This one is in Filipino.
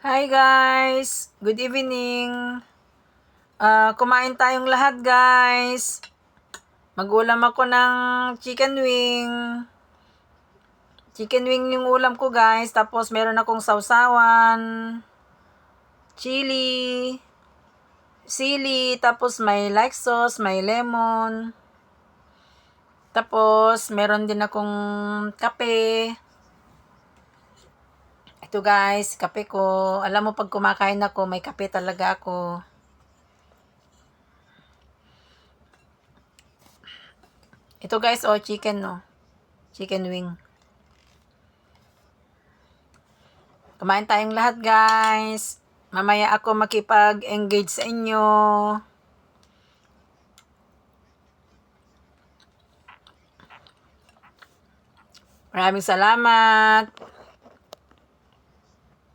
Hi guys! Good evening! Kumain tayong lahat guys. Mag-ulam ako ng chicken wing. Chicken wing yung ulam ko guys. Tapos meron akong sausawan, chili, sili, tapos may like sauce, may lemon. Tapos meron din akong kape. Ito guys, kape ko. Alam mo pag kumakain ako, may kape talaga ako. Ito guys, chicken no. Chicken wing. Kumain tayong lahat guys. Mamaya ako makipag-engage sa inyo. Maraming salamat.